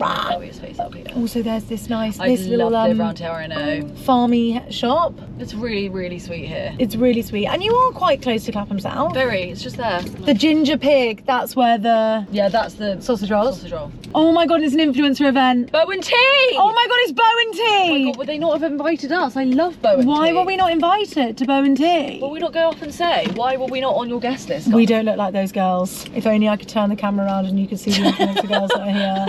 Oh, his face up here. Also, there's this nice, I'd this little love to live around here, I know. farmy shop. It's really, really sweet here. It's really sweet, and you are quite close to Clapham South. Very, it's just there. The Ginger Pig, that's where the Yeah, that's the sausage rolls. sausage roll. Oh my God, it's an influencer event. Bow and tea! Oh my God, it's Bow and Oh my Tea. God, would they not have invited us? I love Bow and Why tea. were we not invited to Bow and Tea? Will we not go up and say? Why were we not on your guest list? We don't look like those girls. If only I could turn the camera around and you could see the influencer girls that are here.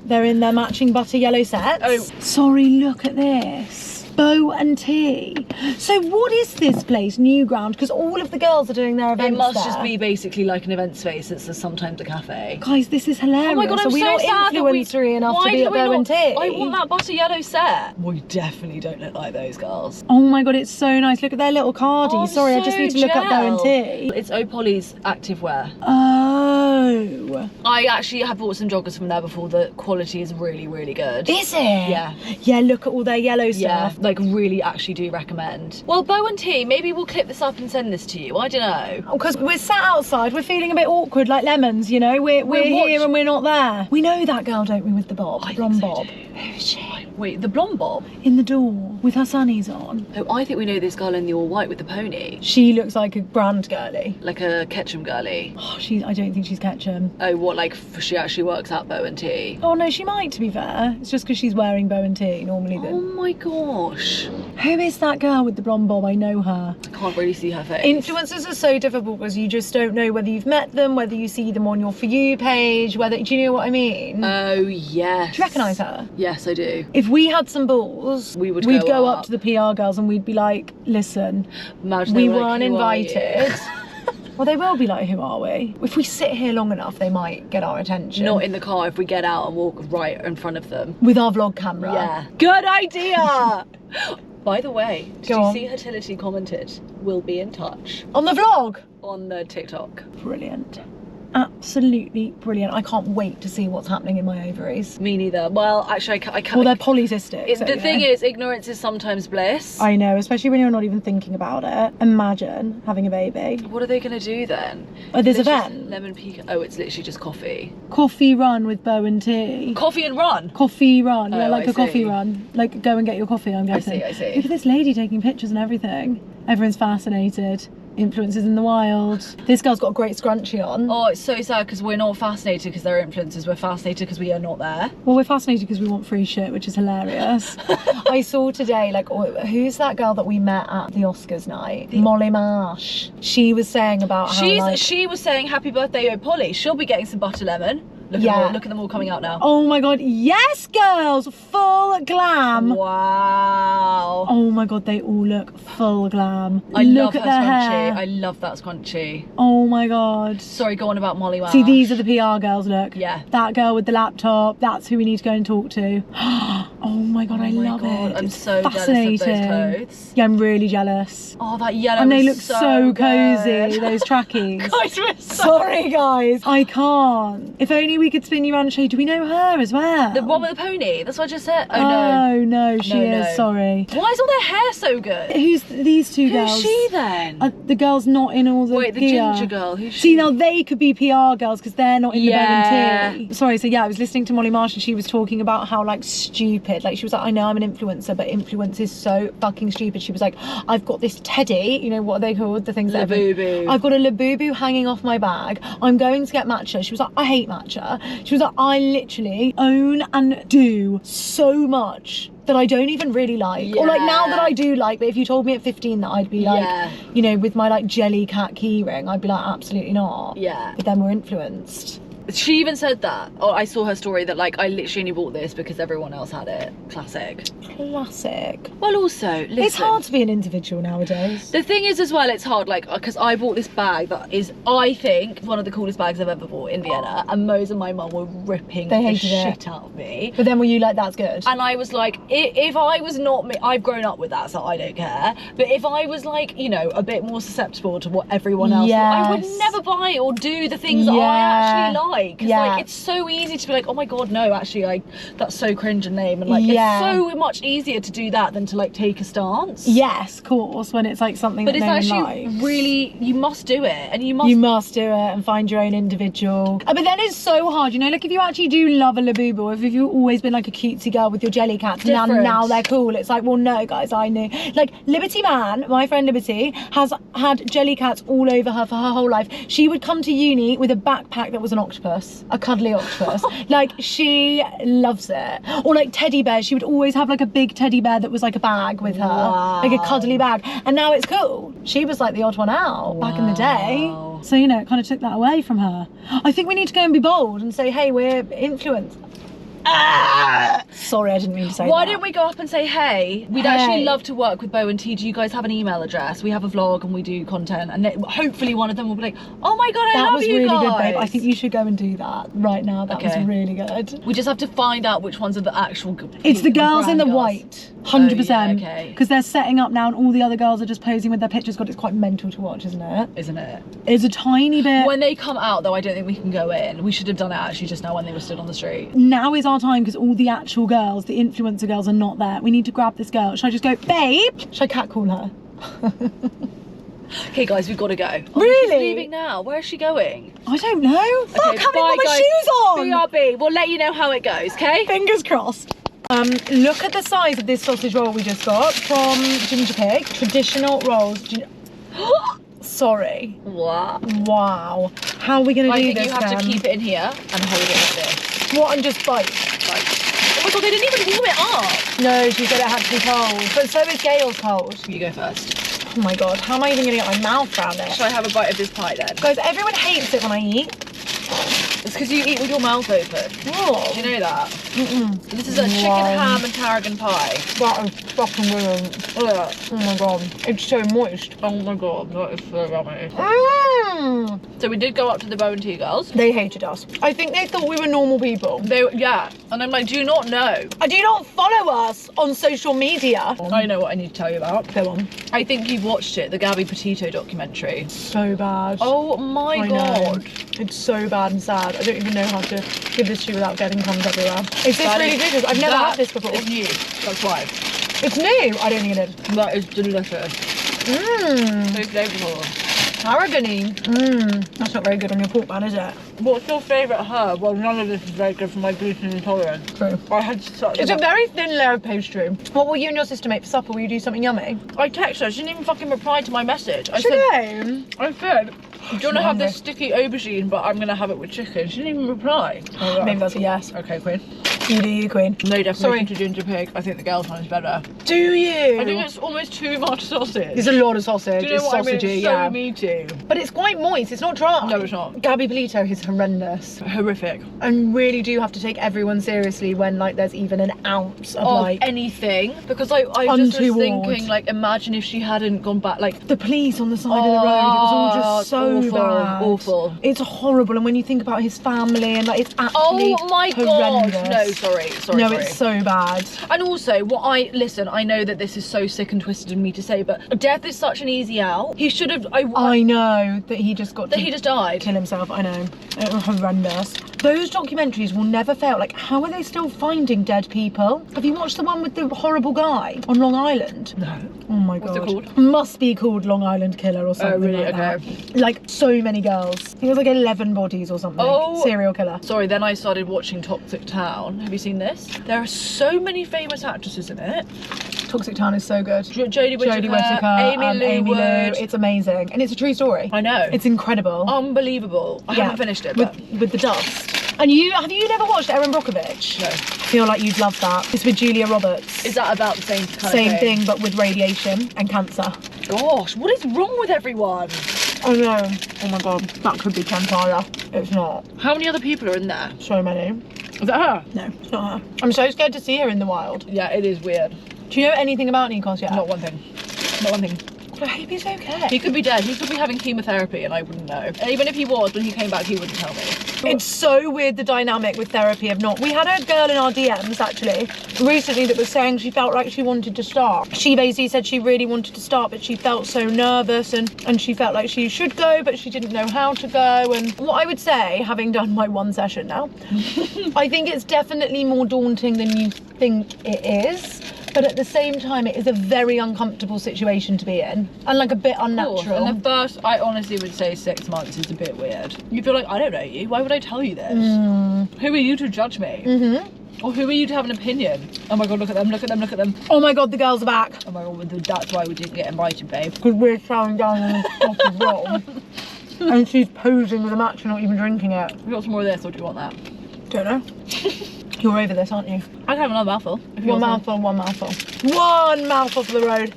They're in their matching butter yellow sets. Oh. Sorry, look at this. Bow and Tea. So what is this place, Newground? Because all of the girls are doing their It events must there. just be basically like an event space. It's sometimes a cafe. Guys, this is hilarious. Oh my God, I'm Are we so not sad that we... influencery enough Why to be did at we Bow not... and Tea? I want that butter yellow set. We definitely don't look like those girls. Oh my God, it's so nice. Look at their little cardies. Oh, Sorry, I just so need to look up Bow and Tea. It's O'Polly's activewear. Oh. I actually have bought some joggers from there before. The quality is really, really good. Is it? Yeah. Yeah, look at all their yellow Yeah, stuff. like really actually do recommend. Well, Bow and Tea, maybe we'll clip this up and send this to you. I don't know. Because we're sat outside, we're feeling a bit awkward like lemons, you know? We're here and we're not there. We know that girl, don't we, with the bob, I blonde think so bob. too. Who's she? Wait, the blonde bob? In the door, with her sunnies on. Oh, I think we know this girl in the all white with the pony. She looks like a brand girly. Like a Ketchum girly. Oh, I don't think she's Ketchum. Oh, what, like she actually works at Bow and Tea? Oh no, she might, to be fair. It's just because she's wearing Bow and Tea, normally. Oh my God. gosh. Who is that girl with the blonde bob? I know her. I can't really see her face. Influencers are so difficult because you just don't know whether you've met them, whether you see them on your For You page, whether, do you know what I mean? Oh, yes. Do you recognise her? Yes, I do. If we had some balls, We'd go go up up to the PR girls and we'd be like, listen, Imagine we they were like, weren't "Who are you?" invited. Well, they will be like, who are we? If we sit here long enough, they might get our attention. Not in the car, if we get out and walk right in front of them. With our vlog camera. Yeah. Good idea! By the way, did Go you on. see Hertility commented, "We'll be in touch" On the vlog? on the TikTok? Brilliant. Absolutely brilliant. I can't wait to see what's happening in my ovaries. Me neither. Well, actually, I can't. Well, they're polycystic. so, the you thing know. is, ignorance is sometimes bliss. I know, especially when you're not even thinking about it. Imagine having a baby. What are they going to do then? There's It's just event. Lemon pecan. Oh, it's literally just coffee. Coffee run with Bo and T. Coffee and run. Coffee run, yeah, Oh, like I a coffee see. run. Like go and get your coffee, I'm guessing. I see. Look at this lady taking pictures and everything. Everyone's fascinated. Influencers in the wild. This girl's got a great scrunchie on. Oh, it's so sad because we're not fascinated because they're influencers. We're fascinated because we are not there. Well, we're fascinated because we want free shit, which is hilarious. I saw today, like, who's that girl that we met at the Oscars night? Molly Marsh. She was saying about how, like, She was saying happy birthday, oh Polly. She'll be getting some butter lemon. Look at them all coming out now. oh my god, yes, girls, full glam. Wow. Oh my god, they all look full glam. I Look love at her their scrunchie. hair. I love that scrunchie. Oh my god. Sorry, go on about Molly Marsh. See, these are the PR girls, look. Yeah. That girl with the laptop, that's who we need to go and talk to. Oh my god, I love it. I'm It's so fascinating. jealous of those clothes. Yeah, I'm really jealous. Oh, that yellow And they is look so cozy, good. those trackies. Guys, we're so... Sorry, guys. I can't. If only we could spin you around and show you. Do we know her as well? The one with the pony. That's what I just said. Oh, no. Oh, no, she No, is. no. Sorry. Why is all their hair so good? Who's these two girls? Who's she then? The girl's not in all the Wait, the gear. ginger girl. Who's she? See, now they could be PR girls because they're not in Yeah. the Bow and Tea. Sorry, so yeah, I was listening to Molly Marsh and she was talking about how, like, stupid. Like, she was like, I know I'm an influencer, but influence is so fucking stupid. She was like, I've got this teddy, you know, what are they called? The things that Labubu. I've got a Labubu hanging off my bag. I'm going to get matcha. She was like, I hate matcha. She was like, I literally own and do so much that I don't even really like. Or like now that I do like, but if you told me at 15 that I'd be like, you know, with my like jelly cat key ring, I'd be like, absolutely not. Yeah. But then we're influenced. She even said that. Oh, I saw her story that like I literally only bought this because everyone else had it. Classic. Classic. Well, also, listen. It's hard to be an individual nowadays. The thing is as well, it's hard, like, because I bought this bag that is, I think, one of the coolest bags I've ever bought in Vienna, and Mose and my mum were ripping They the hated shit it. out of me. But then were you like, that's good? And I was like, if I was not me, I've grown up with that, so I don't care. But if I was like, you know, a bit more susceptible to what everyone else, I would Yes. never buy or do the things that I actually like. 'Cause, Yeah. like, it's so easy to be like, oh my god, no, actually, that's so cringe and lame. And like, Yeah. it's so much easier to do that than to like take a stance. Yes, of course, when it's like something But that it's no actually one likes. really, you must do it, and you must. You must do it and find your own individual. But then it's so hard, you know, like if you actually do love a Labubu, or if you've always been like a cutesy girl with your jelly cats, and Different. now they're cool. It's like, well, no, guys, I knew. Like Liberty Man, my friend Liberty, has had jelly cats all over her for her whole life. She would come to uni with a backpack that was an octopus, a cuddly octopus. Like she loves it. Or like teddy bears, she would always have like a big teddy bear that was like a bag with her, like a cuddly bag. And now it's cool. She was like the odd one out back in the day. Wow. So, you know, it kind of took that away from her. I think we need to go and be bold and say, hey, we're influenced. Sorry, I didn't mean to say Why that. don't we go up and say, hey, we'd actually love to work with Bo and T. Do you guys have an email address? We have a vlog and we do content, and hopefully one of them will be like, oh my god, I That love was you really guys. good, babe. I think you should go and do that right now. That was Okay. really good. We just have to find out which ones are the actual. It's the girls in the brand girls. white, 100%. Oh, yeah, okay. Because they're setting up now and all the other girls are just posing with their pictures. God, it's quite mental to watch, isn't it? Isn't it? It's a tiny bit. When they come out, though, I don't think we can go in. We should have done it actually just now when they were stood on the street. Now is our time because all the actual girls, the influencer girls, are not there. We need to grab this girl. Should I just go, babe? Should I catcall her? Okay, guys, we've got to go. Oh, Really? She's leaving now. Where is she going? I don't know. Fuck, Okay, haven't bye, got my guys. shoes on. BRB. We'll let you know how it goes, okay? Fingers crossed. Look at the size of this sausage roll we just got from Ginger Pig. Traditional rolls. Sorry. What? Wow. How are we going to I do think this, you have to Cam? keep it in here and hold it like this. What, and just bite? Like, my god, they didn't even warm it up. No, she said it had to be cold. But so is Gail's cold. You go first. Oh my god, how am I even gonna get my mouth around it? Shall I have a bite of this pie then? Guys, everyone hates it when I eat. It's because you eat with your mouth open. Oh. Do you know that? This is a chicken, ham and tarragon pie. That is fucking brilliant. Ugh. Oh my god, it's so moist. Oh my god, that is so yummy. Mm. So we did go up to the Bow and Tea girls. They hated us. I think they thought we were normal people. Yeah, and I'm like, do you not know? Do you not follow us on social media? I know what I need to tell you about. Go on. I think you've watched it, the Gabby Petito documentary. So bad. Oh my I god. know. It's so bad and sad. I don't even know how to give this to you without getting crumbs everywhere. Is this really delicious? I've never had this before. It's new, that's why. It's new? I don't think it is. That is delicious. Mmm. So flavourful. Tarragon-y. Mmm. That's not very good on your pork bun, is it? What's your favourite herb? Well, none of this is very good for my gluten intolerance. True. I had such It's a very thin layer of pastry. What will you and your sister make for supper? Will you do something yummy? I texted her, she didn't even fucking reply to my message. I Today? said, do you want to have this sticky aubergine, but I'm going to have it with chicken? She didn't even reply. Maybe that's a yes. Okay, Queen. You do you, Queen. No definition Sorry. to ginger pig. I think the girls' one is better. Do you? I think it's almost too much sausage. There's a lot of sausage. Do you know It's what I mean? sausagey, It's so yeah. meaty. But it's quite moist. It's not dry. No, it's not. Gabby Polito is horrendous. Horrific. And really do have to take everyone seriously when like there's even an ounce of like anything, because I just was untoward. thinking, like, imagine if she hadn't gone back, like, the police on the side of the road. It was all just so awful, bad. awful. It's horrible. And when you think about his family and like it's actually oh my horrendous. god. No, sorry. No, it's so bad. And also, I know that this is so sick and twisted of me to say, but death is such an easy out. He should have. I know that he just got that to he just died. kill himself. I know. It was horrendous. Those documentaries will never fail. Like, how are they still finding dead people? Have you watched the one with the horrible guy on Long Island? No. Oh my god. What's it called? Must be called Long Island Killer or something. Oh really? like Okay. that. Like so many girls. I think it was like 11 bodies or something. Oh. Serial killer. Sorry, then I started watching Toxic Town. Have you seen this? There are so many famous actresses in it. Toxic Town is so good. Jodie Whittaker, Amy Lou Wood. It's amazing. And it's a true story. I know. It's incredible. Unbelievable. I haven't finished it, but with the dust. And have you never watched Erin Brockovich? no. I feel like you'd love that. It's with Julia Roberts. Is that about the same kind of Same thing, but with radiation and cancer. Gosh, what is wrong with everyone? Oh no. Oh my god. That could be Chantaya. It's not. How many other people are in there? So many. Is that her? No, it's not her. I'm so scared to see her in the wild. Yeah, it is weird. Do you know anything about Nikos yet? Not one thing. Not one thing. I hope he's okay. He could be dead. He could be having chemotherapy and I wouldn't know. And even if he was, when he came back, he wouldn't tell me. It's so weird, the dynamic with therapy of not. We had a girl in our DMs actually recently that was saying she felt like she wanted to start. She basically said she really wanted to start, but she felt so nervous and she felt like she should go, but she didn't know how to go. And what I would say, having done my one session now, I think it's definitely more daunting than you think it is. But at the same time, it is a very uncomfortable situation to be in and like a bit unnatural. And the first, I honestly would say 6 months is a bit weird. You feel like, I don't know you, why would I tell you this? Who are you to judge me? Or who are you to have an opinion? Oh my god, look at them, look at them, look at them. Oh my god, the girls are back. Oh my god, that's why we didn't get invited, babe. Because we're chowing down on the top as well. And she's posing with a match and not even drinking it. You got some more of this or do you want that? Don't know. You're over this, aren't you? I can have another mouthful. If you One want mouthful, one mouthful. One mouthful for the road.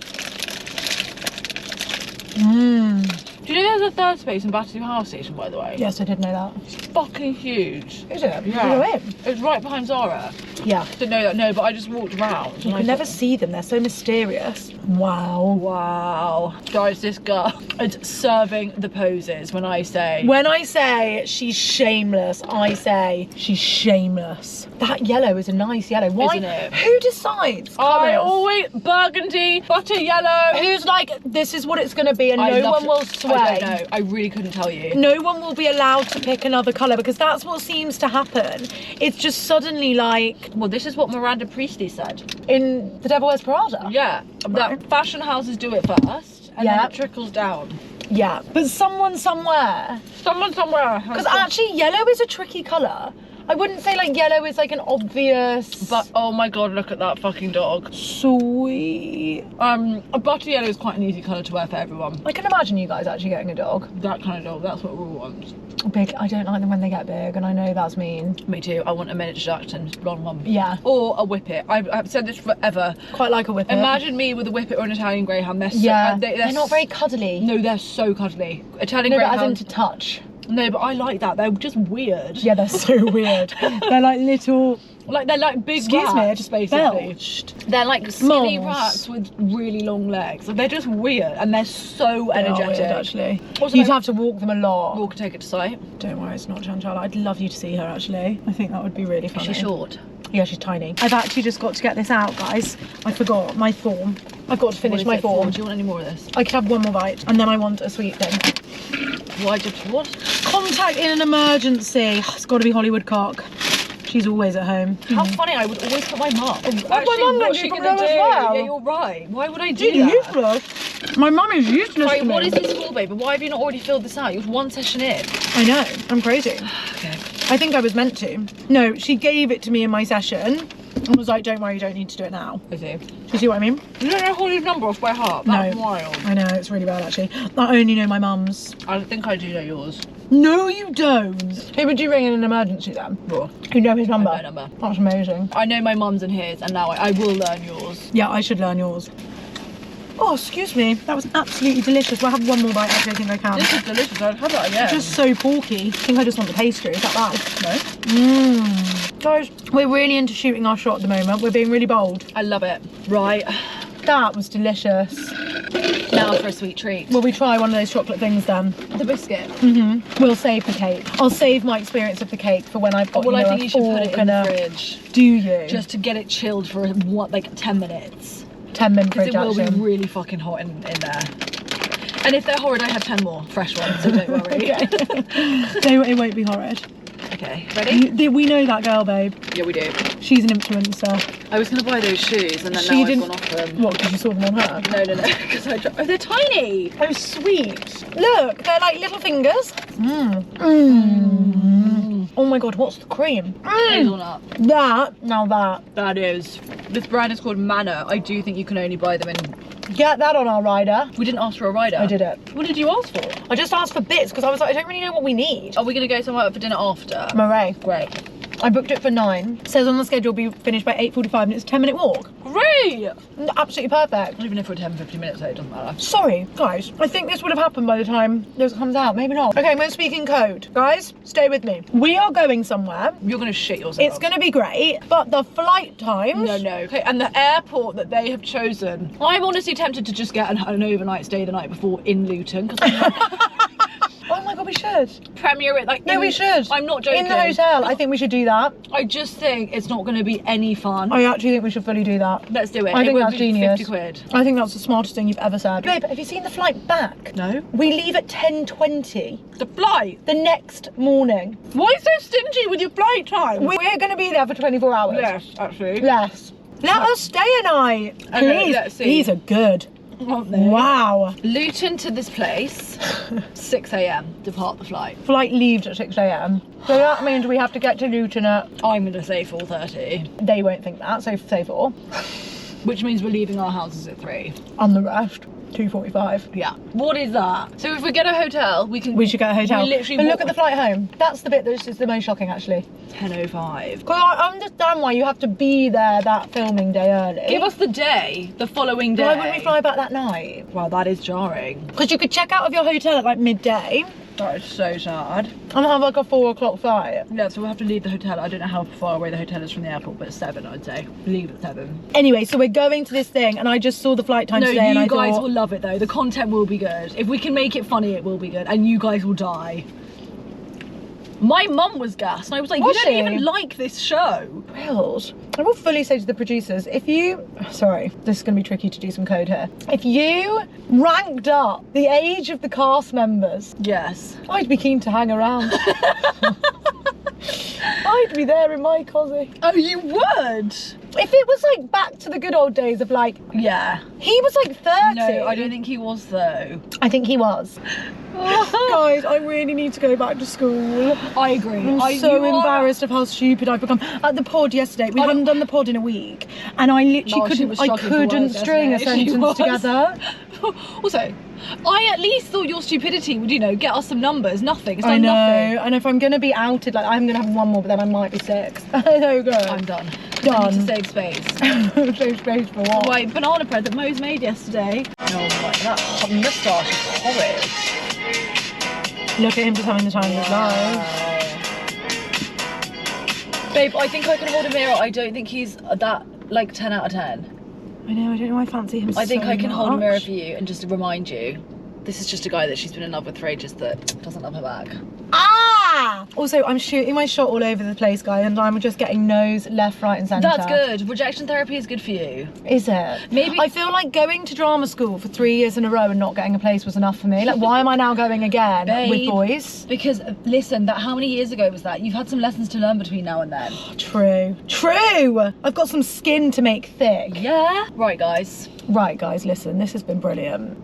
Mmm. Do you know there's a third space in Battersea Power Station, by the way? Yes, I did know that. It's fucking huge. Is it? Yeah. You go in? It's right behind Zara. Yeah. Didn't know that, no, but I just walked around. You can never see them, they're so mysterious. Wow. Wow. Guys, this girl is serving the poses when I say... When I say she's shameless, I say she's shameless. That yellow is a nice yellow. Why? Isn't it? Who decides? I colours? always... Burgundy, butter yellow. Who's like, this is what it's going to be and I no love one will it. sway? I don't know. I really couldn't tell you. No one will be allowed to pick another colour because that's what seems to happen. It's just suddenly like... Well, this is what Miranda Priestley said. In The Devil Wears Prada? Yeah. Right. That fashion houses do it first and then Yeah. it trickles down. Yeah, but someone somewhere. Someone somewhere. Because actually yellow is a tricky colour. I wouldn't say like yellow is like an obvious. But oh my god, look at that fucking dog. Sweet. A butter yellow is quite an easy colour to wear for everyone. I can imagine you guys actually getting a dog. That kind of dog, that's what we want. Big, I don't like them when they get big, and I know that's mean. Me too, I want a miniature Jackson blonde one. Yeah. Or a whippet. I've said this forever. Quite like a whippet. Imagine me with a whippet or an Italian greyhound. They're so, yeah. they're not very cuddly. No, they're so cuddly. Italian no, greyhound. but as in to touch. No, but I like that. They're just weird. Yeah, they're so weird. They're like little. Like they're like big Excuse rats, me, I just basically. belched. They're like skinny Moles. rats with really long legs. They're just weird and they're so They are energetic. weird, actually. Also, You'd have to walk them a lot. Walk and take it to sight. Don't worry, it's not Chantal. I'd love you to see her actually. I think that would be really funny. Is she short? Yeah, she's tiny. I've actually just got to get this out, guys. I forgot my form. I've got to finish my form. Do you want any more of this? I could have one more bite and then I want a sweet thing. Why just what? Contact in an emergency. It's got to be Hollywood cock. She's always at home. How funny, I would always put my mum. my mum what's did she from gonna there do? as well. Yeah, you're right. Why would I do She's that? useless. My mum is useless Right, to me. what is this for, babe? Why have you not already filled this out? You're one session in. I know, I'm crazy. Okay. I think I was meant to. No, she gave it to me in my session and was like, don't worry, you don't need to do it now. I see. Do you see what I mean? You don't know Holly's number off by heart? That's No. wild. I know, it's really bad actually. I only know my mum's. I think I do know yours. No, you don't. Who would you ring in an emergency then? What? You know his number? I know number. That's amazing. I know my mum's and his, and now I will learn yours. Yeah, I should learn yours. Oh, excuse me. That was absolutely delicious. We'll have one more bite actually, I think I can. This is delicious. I'd have that again. Just so porky. I think I just want the pastry. Is that bad? No. Guys, we're really into shooting our shot at the moment. We're being really bold. I love it. Right. That was delicious. Now for a sweet treat. Will we try one of those chocolate things then? The biscuit. We'll save the cake. I'll save my experience of the cake for when I've got Well, I a think you should put it fork in and the a... fridge. Do you? Just to get it chilled for what, like 10 minutes. 10-minute Because fridge it will be action. really fucking hot in there. And if they're horrid, I have 10 more fresh ones, so don't worry. It won't be horrid. Okay, ready? We know that girl, babe. Yeah, we do. She's an influencer. I was going to buy those shoes, and then She now didn't- I've gone off them. What, because you saw them on her? No, because I oh, they're tiny. Oh, sweet. Look, they're like little fingers. Oh my god, what's the cream? Hazelnut. That is. This brand is called Manor. I do think you can only buy them in... Get that on our rider. We didn't ask for a rider. I did it. What did you ask for? I just asked for bits because I was like, I don't really know what we need. Are we going to go somewhere for dinner after? Murray. Great. I booked it for 9. It says on the schedule be finished by 8:45 and it's a 10-minute walk. Great! Absolutely perfect. Even if we're 10-15 minutes late, it doesn't matter. Sorry, guys. I think this would have happened by the time this comes out. Maybe not. Okay, I'm going to speak in code. Guys, stay with me. We are going somewhere. You're going to shit yourself. It's going to be great, but the flight times... No. Okay, and the airport that they have chosen. I'm honestly tempted to just get an overnight stay the night before in Luton. Because Oh my god, we should. Premiere it like... No, we should. I'm not joking. In the hotel, I think we should do that. I just think it's not going to be any fun. I actually think we should fully do that. Let's do it. I think would that's be genius. 50 quid. I think that's the smartest thing you've ever said. Babe, have you seen the flight back? No. We leave at 10:20 The flight? the next morning. Why so stingy with your flight time? We're going to be there for 24 hours. Yes, actually. Less. Let us stay a night. Okay, Please. let's see. These are good. Aren't they? Wow. Luton to this place, 6 a.m. depart the flight. Flight leaves at 6 a.m. So that means we have to get to Luton at... I'm going to say 4:30. They won't think that, so say 4. Which means we're leaving our houses at 3. And the rest, 2:45. Yeah. What is that? So if we get a hotel, we can... We should get a hotel. We literally But look at the flight home. That's the bit that is the most shocking, actually. 10:05. Because I understand why you have to be there that filming day early. Give us the day, the following day. Why wouldn't we fly back that night? Well, that is jarring. Because you could check out of your hotel at like midday That is so sad. and have like a 4 o'clock flight. Yeah, so we'll have to leave the hotel. I don't know how far away the hotel is from the airport, but 7, I'd say. Leave at 7. Anyway, so we're going to this thing and I just saw the flight time No, today and I you guys thought... will love it though. The content will be good. If we can make it funny, it will be good. And you guys will die. My mum was gassed and I was like, Was you don't she? even like this show. Thrilled. I will fully say to the producers, if you... Sorry, this is going to be tricky to do some code here. If you ranked up the age of the cast members, Yes. I'd be keen to hang around. I'd be there in my cosy. Oh, you would? If it was like back to the good old days of like, Yeah. he was like 30. No, I don't think he was though. I think he was. Guys, I really need to go back to school. I agree. I'm so embarrassed of how stupid I've become. At the pod yesterday, we hadn't done the pod in a week, and I literally couldn't string a sentence together. Also, I at least thought your stupidity would, you know, get us some numbers. Nothing. It's I done know, nothing. and if I'm gonna be outed, like I'm gonna have one more, but then I might be 6. So good. I'm done. Done. I need to save space. Save space for what? Wait, banana bread that Mo's made yesterday. Oh my, that moustache is horrid. Look at him just having the time of his life. Babe, I think I can hold a mirror. I don't think he's that, like, 10 out of 10. I know, I don't know why I fancy him I think so I can hold a much. mirror for you and just remind you. This is just a guy that she's been in love with for ages that doesn't love her back. Ah! Also, I'm shooting my shot all over the place, guys, and I'm just getting no's left, right, and centre. That's good. Rejection therapy is good for you. Is it? Maybe. I feel like going to drama school for 3 years in a row and not getting a place was enough for me. Like, why am I now going again with Babe, boys? Because, listen, that how many years ago was that? You've had some lessons to learn between now and then. True. True! I've got some skin to make thick. Yeah. Right, guys. Right, guys, listen, this has been brilliant.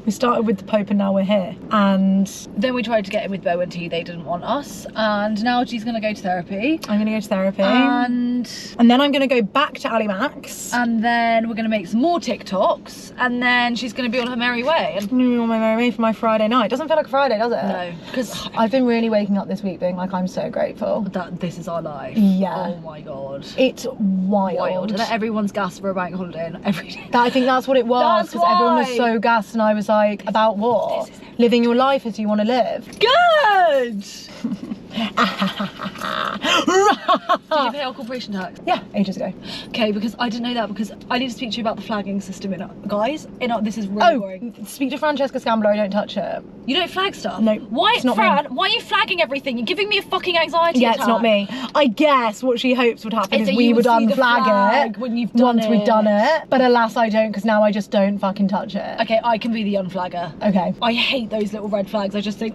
We started with the Pope and now we're here. And then we tried to get in with Bo and T, they didn't want us. And now she's gonna go to therapy. I'm gonna go to therapy. And then I'm gonna go back to Ali Max. And then we're gonna make some more TikToks. And then she's gonna be on her merry way. And I'm gonna be on my merry way for my Friday night. Doesn't feel like a Friday, does it? no, because I've been really waking up this week being like, I'm so grateful. that this is our life. Yeah. Oh my god. It's wild. And everyone's gassed for a bank holiday and every day. I think that's what it was, That's because everyone was why. so gassed and I was like, about what? Living your life as you want to live. Good! Did you pay our corporation tax? Yeah, ages ago. Okay, because I didn't know that, because I need to speak to you about the flagging system in our, guys. This is really boring. Speak to Francesca Scambler, don't touch her. You don't flag stuff? No, Why, it's not Fran, me. why are you flagging everything? You're giving me a fucking anxiety Yeah, attack. it's not me. I guess what she hopes would happen Is is that we you would would see the unflag flag it when you've done once we'd it. done it. But alas, I don't, because now I just don't fucking touch it. Okay, I can be the unflagger. Okay. I hate those little red flags. I just think,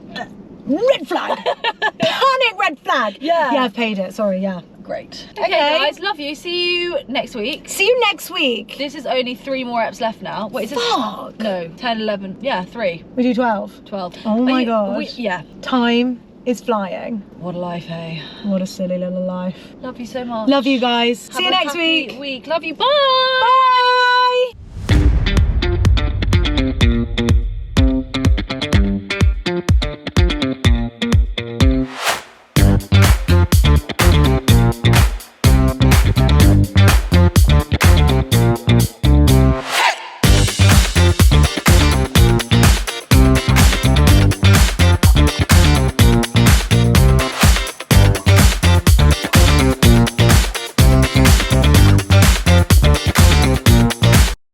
Red flag! Panic red flag! Yeah. Yeah, I've paid it. Sorry, yeah. great. Okay. Okay, guys, love you. See you next week. See you next week. This is only 3 more eps left now. Wait, is this? Fuck. No, 10, 11. Yeah, 3. We do 12. 12. Oh my God. Yeah. Time is flying. What a life, hey. What a silly little life. Love you so much. Love you guys. See you Have a next happy week. week. Love you. Bye. Bye.